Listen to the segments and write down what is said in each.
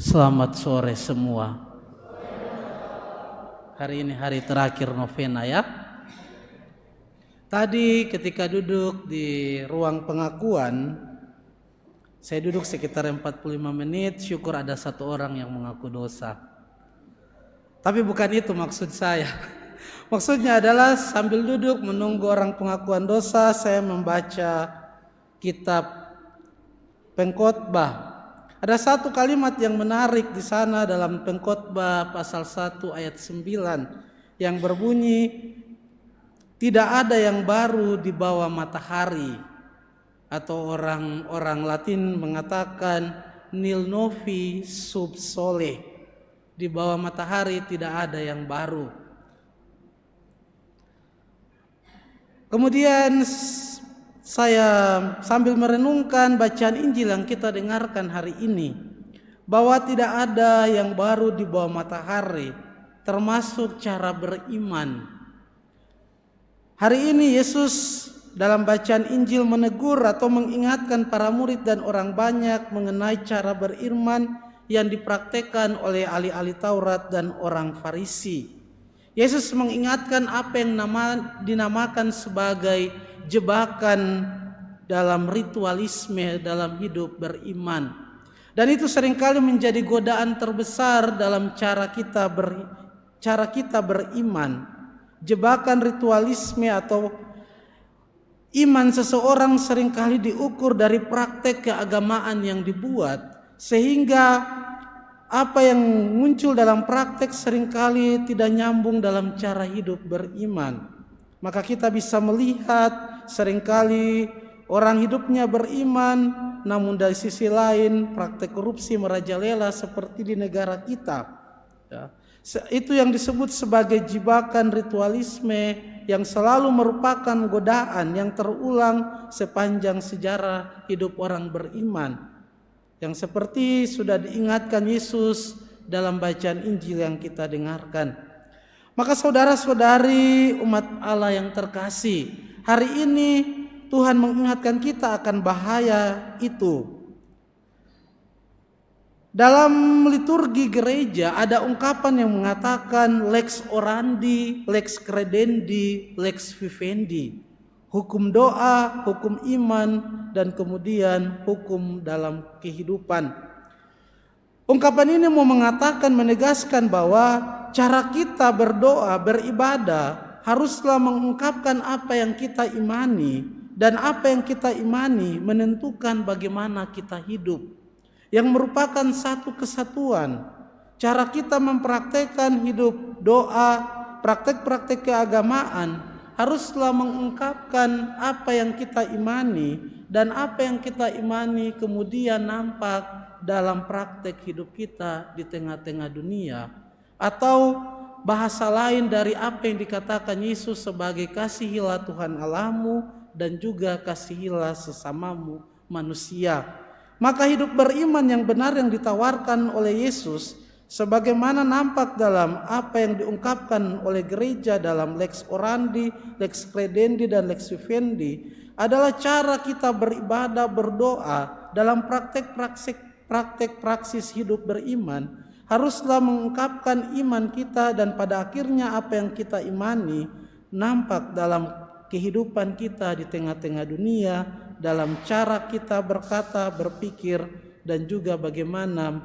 Selamat sore semua. Hari ini hari terakhir novena ya. Tadi ketika duduk di ruang pengakuan, saya duduk sekitar 45 menit, syukur ada satu orang yang mengaku dosa. Tapi bukan itu maksud saya. Maksudnya adalah sambil duduk menunggu orang pengakuan dosa, saya membaca kitab Pengkhotbah. Ada satu kalimat yang menarik di sana dalam Pengkhotbah pasal 1 ayat 9 yang berbunyi, tidak ada yang baru di bawah matahari, atau orang Latin mengatakan nil novi sub sole, di bawah matahari tidak ada yang baru. Kemudian saya sambil merenungkan bacaan Injil yang kita dengarkan hari ini, bahwa tidak ada yang baru di bawah matahari, termasuk cara beriman. Hari ini Yesus dalam bacaan Injil menegur atau mengingatkan para murid dan orang banyak mengenai cara beriman yang dipraktekkan oleh ahli-ahli Taurat dan orang Farisi. Yesus mengingatkan apa yang dinamakan sebagai jebakan dalam ritualisme dalam hidup beriman. Dan itu seringkali menjadi godaan terbesar dalam cara kita beriman. Jebakan ritualisme atau iman seseorang seringkali diukur dari praktek keagamaan yang dibuat, sehingga apa yang muncul dalam praktek seringkali tidak nyambung dalam cara hidup beriman. Maka kita bisa melihat seringkali orang hidupnya beriman, namun dari sisi lain praktek korupsi merajalela seperti di negara kita. Ya. Itu yang disebut sebagai jebakan ritualisme yang selalu merupakan godaan yang terulang sepanjang sejarah hidup orang beriman. Yang seperti sudah diingatkan Yesus dalam bacaan Injil yang kita dengarkan. Maka saudara-saudari umat Allah yang terkasih, hari ini Tuhan mengingatkan kita akan bahaya itu. Dalam liturgi gereja ada ungkapan yang mengatakan lex orandi, lex credendi, lex vivendi. Hukum doa, hukum iman, dan kemudian hukum dalam kehidupan. Ungkapan ini mau mengatakan, menegaskan bahwa cara kita berdoa, beribadah haruslah mengungkapkan apa yang kita imani, dan apa yang kita imani menentukan bagaimana kita hidup, yang merupakan satu kesatuan. Cara kita mempraktekkan hidup doa, praktek-praktek keagamaan haruslah mengungkapkan apa yang kita imani, dan apa yang kita imani kemudian nampak dalam praktek hidup kita di tengah-tengah dunia. Atau bahasa lain dari apa yang dikatakan Yesus sebagai kasihilah Tuhan Allahmu dan juga kasihilah sesamamu manusia. Maka hidup beriman yang benar yang ditawarkan oleh Yesus, sebagaimana nampak dalam apa yang diungkapkan oleh gereja dalam lex orandi, lex credendi, dan lex vivendi, adalah cara kita beribadah, berdoa dalam praktek praksis hidup beriman, haruslah mengungkapkan iman kita, dan pada akhirnya apa yang kita imani nampak dalam kehidupan kita di tengah-tengah dunia, dalam cara kita berkata, berpikir, dan juga bagaimana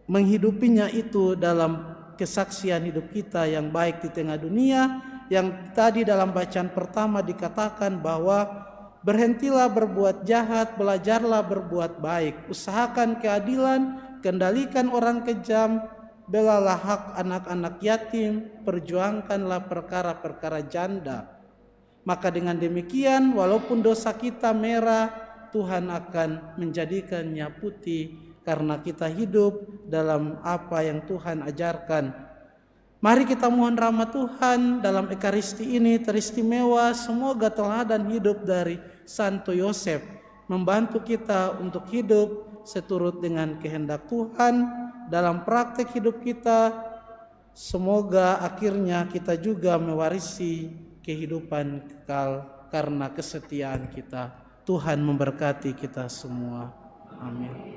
menghidupinya itu dalam kesaksian hidup kita yang baik di tengah dunia, yang tadi dalam bacaan pertama dikatakan bahwa berhentilah berbuat jahat, belajarlah berbuat baik, usahakan keadilan, kendalikan orang kejam, belalah hak anak-anak yatim, perjuangkanlah perkara-perkara janda. Maka dengan demikian walaupun dosa kita merah, Tuhan akan menjadikannya putih, karena kita hidup dalam apa yang Tuhan ajarkan. Mari kita mohon rahmat Tuhan dalam Ekaristi ini teristimewa. Semoga teladan hidup dari Santo Yosef membantu kita untuk hidup seturut dengan kehendak Tuhan dalam praktek hidup kita. Semoga akhirnya kita juga mewarisi kehidupan kekal karena kesetiaan kita. Tuhan memberkati kita semua. Amin.